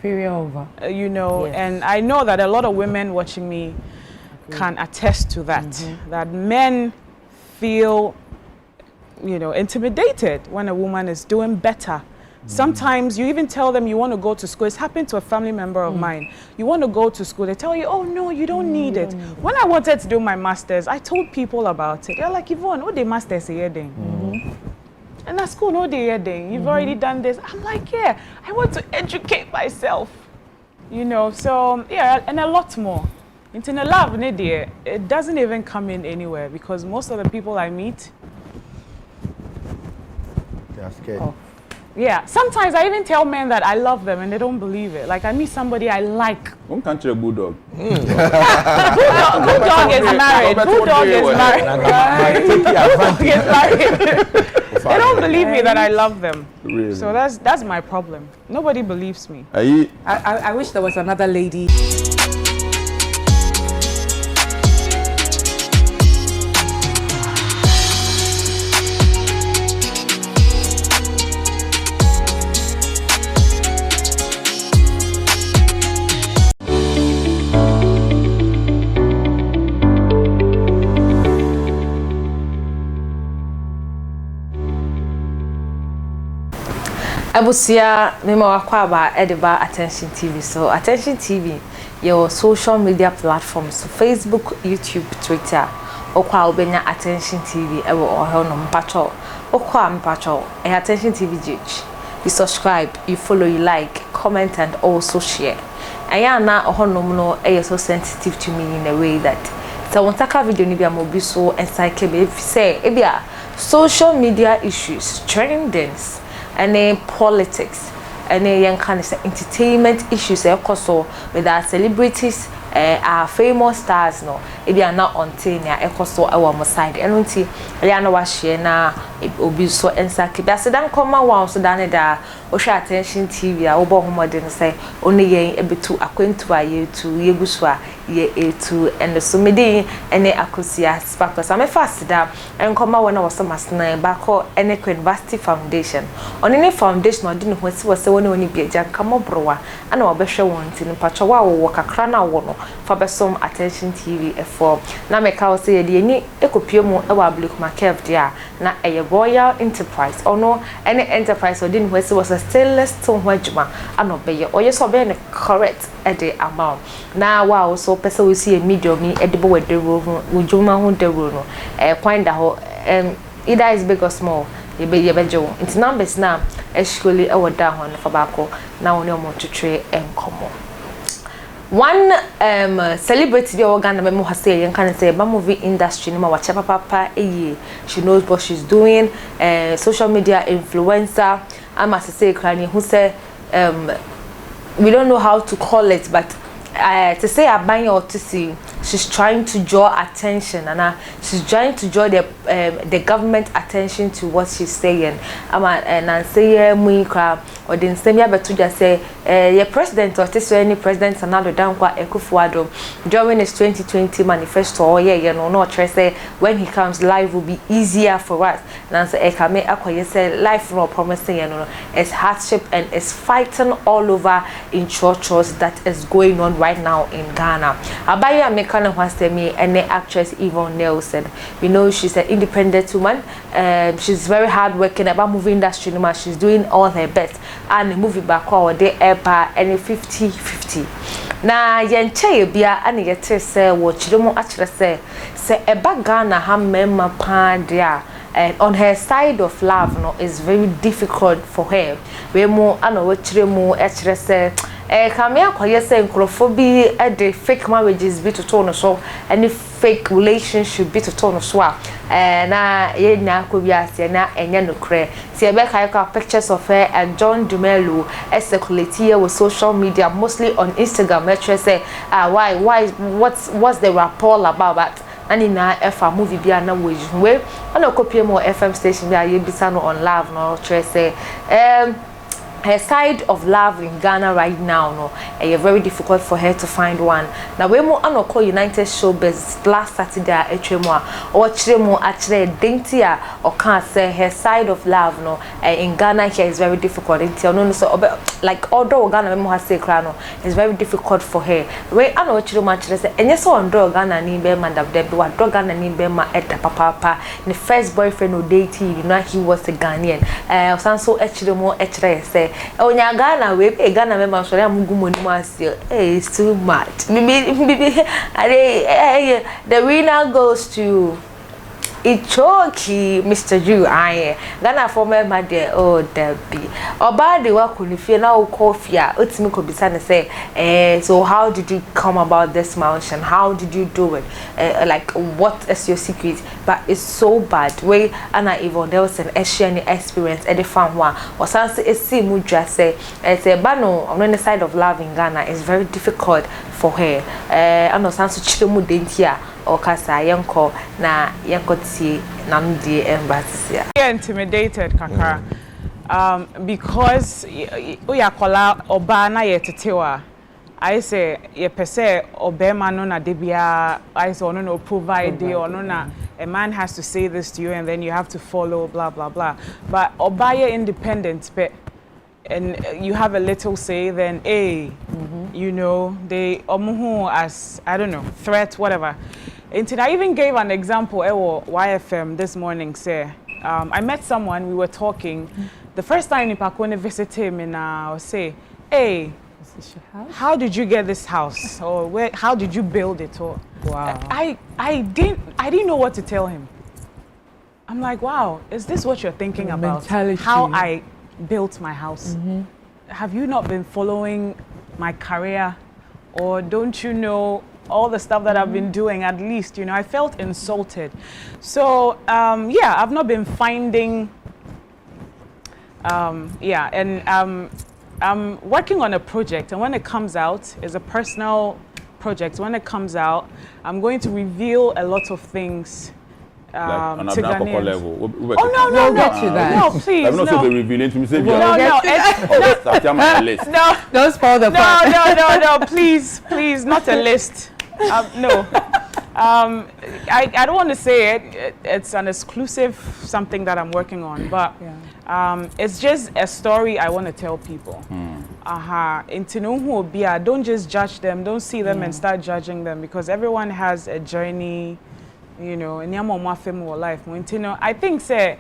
period over. You know, and I know that a lot of women watching me can attest to that, that men feel, you know, intimidated when a woman is doing better. Sometimes you even tell them you want to go to school. It's happened to a family member of mine. You want to go to school. They tell you, oh, no, you don't need it. When I wanted to do my master's, I told people about it. They're like, Yvonne, what the master's here then? And at school, no, they then. You've already done this. I'm like, yeah, I want to educate myself. You know, so, yeah, and a lot more. Into the love, it doesn't even come in anywhere because most of the people I meet, they're scared. Oh. Yeah, sometimes I even tell men that I love them and they don't believe it. Like I meet somebody I like. One country a bulldog. Bulldog is married. Bulldog is married. They don't believe me that I love them. Really? So that's my problem. Nobody believes me. I wish there was another lady. Abusia mema wakwaba ediba Attention TV. So Attention TV, your social media platforms, Facebook, YouTube, Twitter. Okwa obenya Attention TV ewo ohel no mpacho. Okwa mpacho Attention TV judge. You subscribe, you follow, you like, comment and also share. Ayana ohonom no so sensitive to me in a way that so wontaka video ni bia mo bi so encyclopedia say ebia social media issues, trendings, and politics, and entertainment issues with our celebrities, our famous stars no if you are not on tenia ekoso our side and unti ya na wa share na obi so encyclopedia so dan come one so dan da o share Attention TV a wo bo homodin say oni yen ebetu akwentu aye to yegusu a ye etu and so medi ene akosia sparkles am fast da en come one was masna bako ene University Foundation oni ne foundation odi ne hosi wose woni oni biaja kamo browa ana obehwe won tin pacho wa wo kakra na wo no fa besom Attention TV for na meka wo say ye ni ekopie mu e wa Blake Makev dia na eye Royal Enterprise ono ene enterprise odi ne hosi was stainless stone hwajuma ana obeye oye so be ne correct e de amount na wa also person we see a medium ni e de bo wede ro hwajuma ho de ro no kwan da ho either is big or small ye be jo into numbers na actually e woda ho no fa bako na woni omo twetwe enkomo. One celebrity the organ na memo hase yen kan say ba movie industry no ma wacha papa she knows what she's doing, social media influencer ama say krani who say we don't know how to call it, but to say abanye or to see she's trying to draw attention and she's trying to draw the government attention to what she's saying. And say muikra or the same year but to just say your president or this any president another down kwa Ekufuado during his 2020 manifesto or yeah you know not try say when he comes live will be easier for us. And say ekame akwa say life no promising you know it's hardship and it's fighting all over in churches that is going on right now in Ghana. Abaya make kind of wants to me and the actress Yvonne Nelson. We know she's an independent woman. She's very hardworking about movie industry. She's doing all her best. And the movie back or the airpa and 50-50. Na yenche bia and yete say what chidomo actually say a bag Ghana ha memma pa dia. And on her side of love no is very difficult for her. We mo ano we chiremu actually say kamia kwa yese nkrofobia the fake marriages be to tone so any fake relationship be to tone so na ye na ko biase na enye no kre ti ebe kai ka pictures of her and John Dumelo circulate here with social media mostly on Instagram say why what's the rapport about that ani na efa movie bia na we ana kopie mo FM station bia ye bisa no on live no say her side of love in Ghana right now, no, it's very difficult for her to find one. Now we mo anoko United Showbiz last Saturday at Echemo or Chiremo actually Dintia or can't say her side of love, no, in Ghana here is very difficult. No, so like although Ghana memo has say crano, it's very difficult for her. We ano Chiremo actually say and yes on do Ghana ni be man that they what do Ghana ni be ma at the papa. The first boyfriend who dated, you know, he was a Ghanaian. Sanso Echiremo actually say. Oh, Ghana, we Ghana members. So I'm going to it's too much. The winner goes to Ichoki, Mr. Ju. Ghana for member there. Oh, Debbie. Oba the work when you now coffee. It's me could be say. So how did you come about this mountain? How did you do it? Like what is your secret? But it's so bad. Way Anna Yvonne there was an Asian experience at the farm one. Or something is see Mudra say it's a bano on the side of love in Ghana is very difficult for her. I know some chilomu dentia or kasa yanko na yanko ti namdi embassy. Intimidated, Kaka, because we are called Obana yetetewa. I say ye per se obema no na debia. I say no provide or no na. A man has to say this to you and then you have to follow blah blah blah. But Obaya independent, and you have a little say, then you know they omuhu as I don't know threat whatever. And I even gave an example. YFM this morning say I met someone, we were talking. The first time Nipakone visited him and I say, hey, how did you get this house? Or where? How did you build it? Or wow. I didn't know what to tell him. I'm like, wow, is this what you're thinking about? Mentality. How I built my house? Have you not been following my career? Or don't you know all the stuff that I've been doing? At least, you know, I felt insulted. So yeah, I've not been finding. Yeah, and I'm working on a project, and when it comes out, it's a personal project. When it comes out, I'm going to reveal a lot of things to Ghanaians. Level. Oh no, we'll get to that. No, please, I'm not no. so revealing to me. Say, No, don't spoil the fun. No, please, not a list. No. I don't want to say it. It's an exclusive something that I'm working on, but it's just a story I want to tell people. Don't just judge them. Don't see them and start judging them, because everyone has a journey, you know, in your life. I think say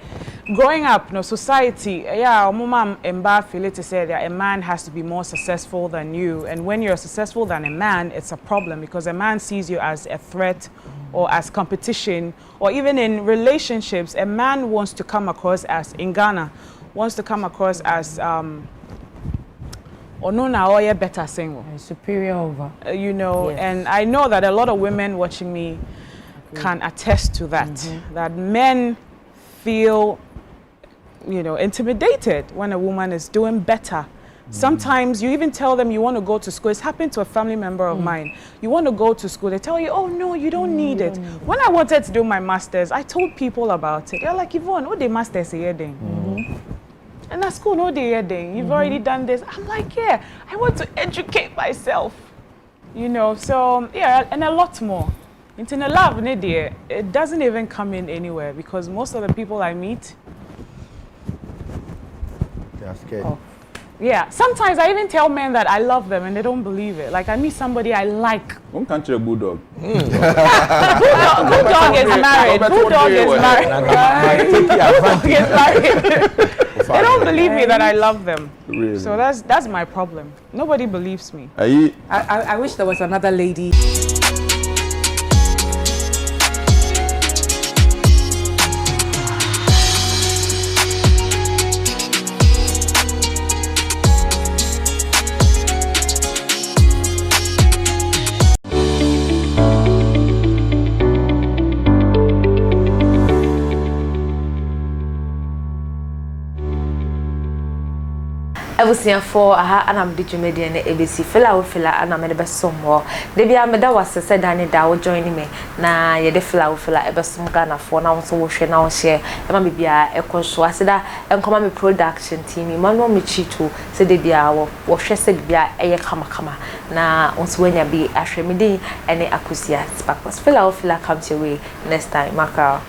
growing up, no society, feel it to say that a man has to be more successful than you, and when you're successful than a man, it's a problem, because a man sees you as a threat or as competition, or even in relationships, a man wants to come across as, in Ghana, wants to come across as better single, superior over, you know. Yes. And I know that a lot of women watching me can attest to that, that men feel, you know, intimidated when a woman is doing better. Sometimes you even tell them you want to go to school. It's happened to a family member of mine. You want to go to school. They tell you, oh, no, you don't need it. When I wanted to do my master's, I told people about it. They're like, Yvonne, what the master's here then? And that's cool, no day then. You've already done this. I'm like, yeah, I want to educate myself. You know, so, yeah, and a lot more. In a love, it doesn't even come in anywhere, because most of the people I meet, they're scared. Oh. Yeah, sometimes I even tell men that I love them and they don't believe it. Like I meet somebody I like. One country bulldog. Bulldog is married. Bulldog is married. They don't believe me that I love them. Really? So that's my problem. Nobody believes me. I wish there was another lady. abusiafo aha ana mede dwumade ne ebesi fela wo fela ana me de besom ho de bia me da wasese dane da wo join me na ye de fela wo fela ebesom Ghana fo na wo so wo hwe na wo share e ma me bia ekoso aseda enkoma me production team manu me chito se de bia wo hwe se bia eye kama na wo so wanya bi ahwe me din ene akusia spakos fela wo fela come your way next time maka